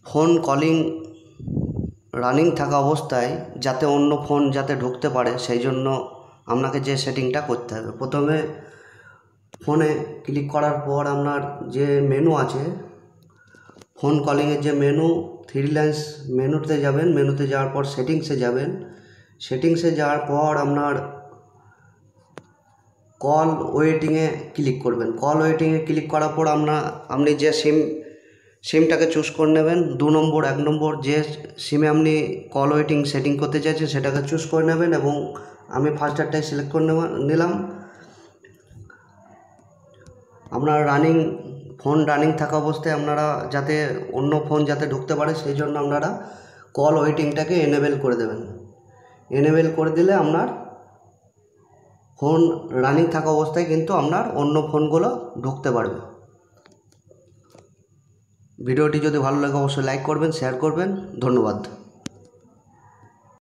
Phone calling running থাকা অবস্থায় যাতে অন্য ফোন যাতে ঢুকতে পারে সেই জন্য আপনাকে যে সেটিংটা করতে হবে, প্রথমে ফোনে ক্লিক করার পর আপনার যে মেনু আছে ফোন কলিংয়ের যে মেনু, থ্রি লাইন্স মেনুতে যাবেন। মেনুতে যাওয়ার পর সেটিংসে যাবেন। সেটিংসে যাওয়ার পর আপনার কল ওয়েটিংয়ে ক্লিক করবেন। কল ওয়েটিংয়ে ক্লিক করার পর আপনি যে সিমটাকে চুজ করে নেবেন, 2 নম্বর 1 নম্বর যে সিমে আপনি কল ওয়েটিং সেটিং করতে চাইছেন সেটাকে চুজ করে নেবেন এবং আমি ফার্স্টারটাই সিলেক্ট করে নিলাম। আপনার ফোন রানিং থাকা অবস্থায় আপনারা যাতে অন্য ফোন যাতে ঢুকতে পারে সেই জন্য আপনারা কল ওয়েটিংটাকে এনেবেল করে দেবেন। এনেবেল করে দিলে আপনার ফোন রানিং থাকা অবস্থায় কিন্তু আপনার অন্য ফোনগুলো ঢুকতে পারবে। ভিডিওটি যদি ভালো লাগে অবশ্যই লাইক করবেন, শেয়ার করবেন। ধন্যবাদ।